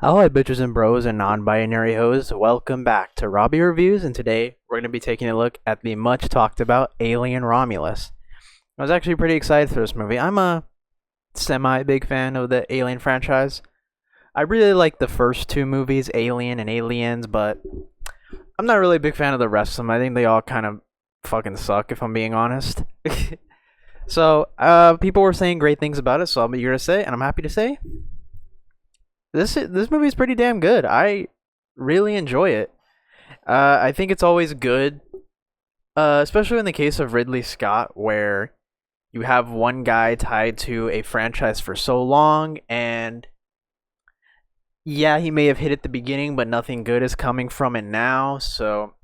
Hello, bitches and bros and non-binary hoes. Welcome back to Robby Reviews, and today we're going to be taking a look at the much talked about Alien Romulus. I was actually pretty excited for this movie. I'm a semi-big fan of the Alien franchise. I really like the first two movies, Alien and Aliens, but I'm not really a big fan of the rest of them. I think they all kind of fucking suck, if I'm being honest. So, people were saying great things about it, so I'm eager to say, and I'm happy to say, this movie is pretty damn good. I really enjoy it. I think it's always good, especially in the case of Ridley Scott, where you have one guy tied to a franchise for so long, and yeah, he may have hit at the beginning, but nothing good is coming from it now. So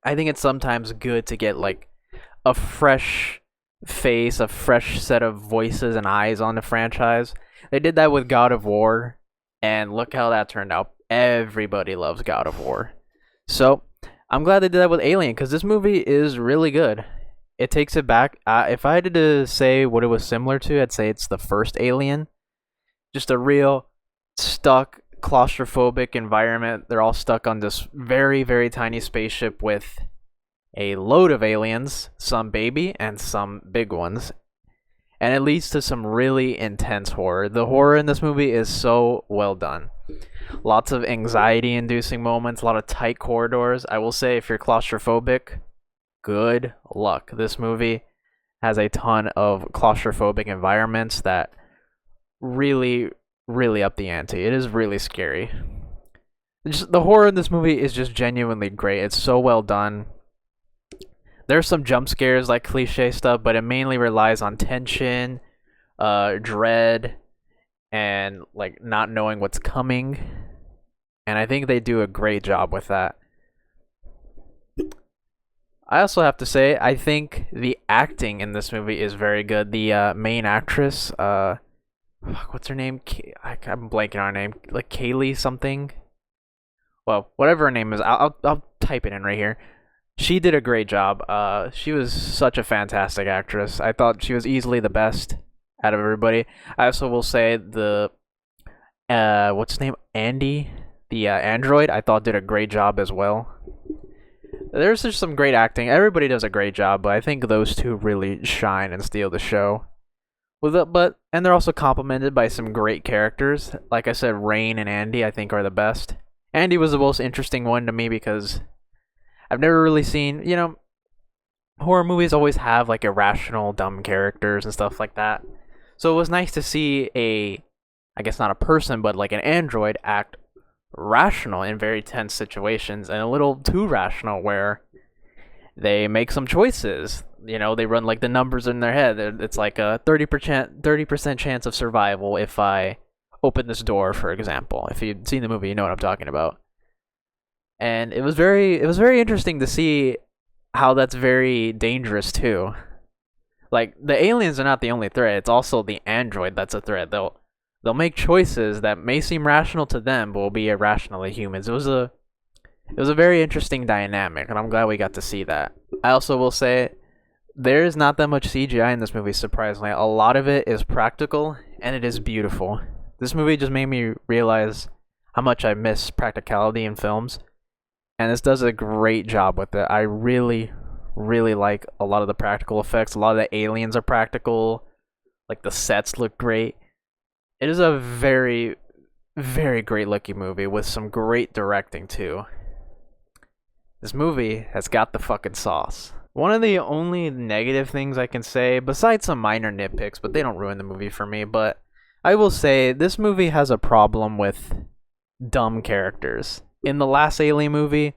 I think it's sometimes good to get like a fresh face, a fresh set of voices and eyes on the franchise. They did that with God of War, and look how that turned out. Everybody loves God of War. So I'm glad they did that with Alien, because this movie is really good. It takes it back. If I had to say what it was similar to, I'd say it's the first Alien. Just a real stuck, claustrophobic environment. They're all stuck on this very, very tiny spaceship with a load of aliens, some baby and some big ones. And it leads to some really intense horror. The horror in this movie is so well done. Lots of anxiety-inducing moments, a lot of tight corridors. I will say, if you're claustrophobic, good luck. This movie has a ton of claustrophobic environments that really, really up the ante. It is really scary. The horror in this movie is just genuinely great. It's so well done. There's some jump scares, like cliche stuff, but it mainly relies on tension, dread, and like not knowing what's coming. And I think they do a great job with that. I also have to say, I think the acting in this movie is very good. The main actress, what's her name? I'm blanking on her name. Like Kaylee something. Well, whatever her name is, I'll type it in right here. She did a great job. She was such a fantastic actress. I thought she was easily the best out of everybody. I also will say the what's his name? Andy, the android, I thought did a great job as well. There's just some great acting. Everybody does a great job, but I think those two really shine and steal the show. And they're also complemented by some great characters. Like I said, Rain and Andy I think are the best. Andy was the most interesting one to me because I've never really seen, horror movies always have like irrational, dumb characters and stuff like that. So it was nice to see I guess not a person, but like an android act rational in very tense situations, and a little too rational where they make some choices. They run like the numbers in their head. It's like a 30% chance of survival if I open this door, for example. If you've seen the movie, you know what I'm talking about. And it was very interesting to see how that's very dangerous too. Like the aliens are not the only threat; it's also the android that's a threat. They'll make choices that may seem rational to them, but will be irrational to humans. It was a very interesting dynamic, and I'm glad we got to see that. I also will say there is not that much CGI in this movie. Surprisingly, a lot of it is practical, and it is beautiful. This movie just made me realize how much I miss practicality in films. And this does a great job with it. I really, really like a lot of the practical effects. A lot of the aliens are practical. Like, the sets look great. It is a very, very great looking movie with some great directing, too. This movie has got the fucking sauce. One of the only negative things I can say, besides some minor nitpicks, but they don't ruin the movie for me, but I will say this movie has a problem with dumb characters. In the last Alien movie,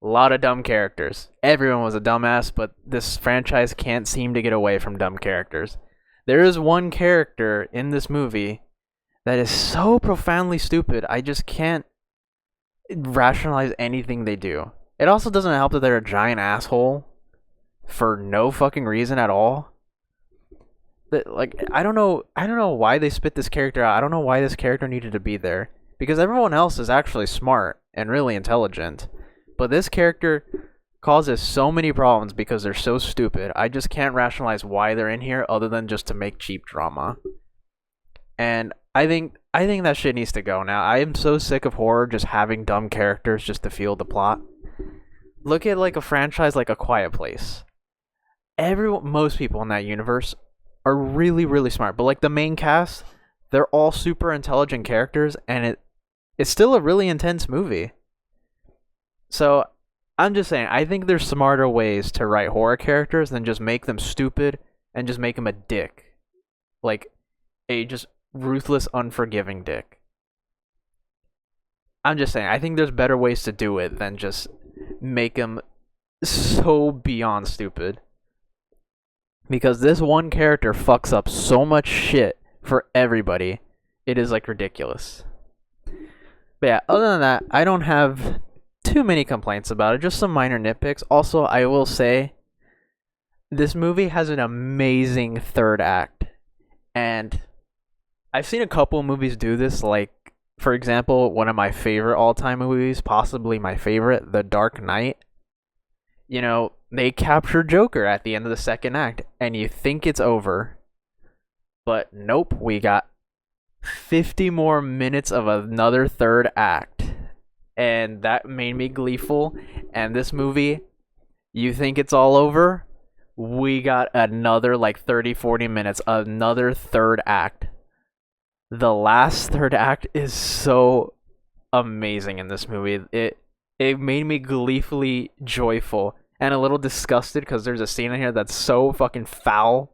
a lot of dumb characters. Everyone was a dumbass, but this franchise can't seem to get away from dumb characters. There is one character in this movie that is so profoundly stupid, I just can't rationalize anything they do. It also doesn't help that they're a giant asshole for no fucking reason at all. I don't know why they spit this character out. I don't know why this character needed to be there. Because everyone else is actually smart and really intelligent. But this character causes so many problems because they're so stupid. I just can't rationalize why they're in here other than just to make cheap drama. And I I think that shit needs to go now. I am so sick of horror just having dumb characters just to fuel the plot. Look at like a franchise like A Quiet Place. Most people in that universe are really, really smart. But like the main cast, they're all super intelligent characters, and it's still a really intense movie. So I'm just saying, I think there's smarter ways to write horror characters than just make them stupid and just make them a dick. Like a just ruthless, unforgiving dick. I'm just saying, I think there's better ways to do it than just make them so beyond stupid. Because this one character fucks up so much shit for everybody. It is like ridiculous. But yeah, other than that, I don't have too many complaints about it. Just some minor nitpicks. Also, I will say, this movie has an amazing third act. And I've seen a couple of movies do this. Like, for example, one of my favorite all-time movies, possibly my favorite, The Dark Knight. You know, they capture Joker at the end of the second act, and you think it's over. But nope, we got 50 more minutes of another third act. And that made me gleeful. And this movie, you think it's all over? We got another like 30-40 minutes, another third act. The last third act is so amazing in this movie. It made me gleefully joyful and a little disgusted because there's a scene in here that's so fucking foul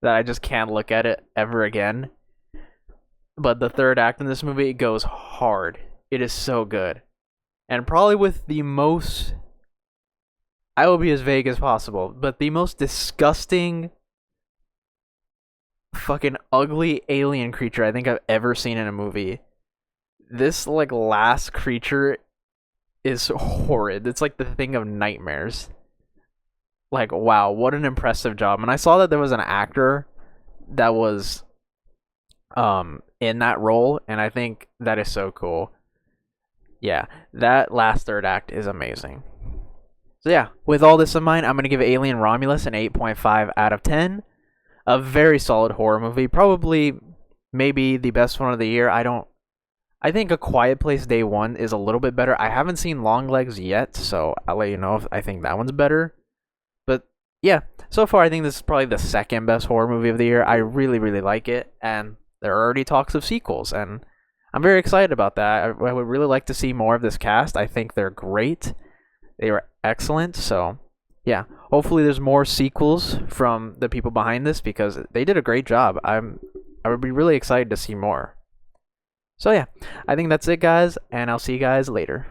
that I just can't look at it ever again. But the third act in this movie goes hard. It is so good. And probably with the most, I will be as vague as possible, but the most disgusting, fucking ugly alien creature I think I've ever seen in a movie. This like last creature is horrid. It's like the thing of nightmares. Like, wow, what an impressive job. And I saw that there was an actor that was in that role, and I think that is so cool. Yeah, that last third act is amazing. So yeah, with all this in mind, I'm going to give Alien Romulus an 8.5 out of 10. A very solid horror movie. Probably, maybe the best one of the year. I think A Quiet Place Day 1 is a little bit better. I haven't seen Longlegs yet, so I'll let you know if I think that one's better. But yeah, so far I think this is probably the second best horror movie of the year. I really, really like it, and there are already talks of sequels, and I'm very excited about that. I would really like to see more of this cast. I think they're great. They were excellent, so yeah. Hopefully there's more sequels from the people behind this because they did a great job. I would be really excited to see more. So yeah, I think that's it, guys, and I'll see you guys later.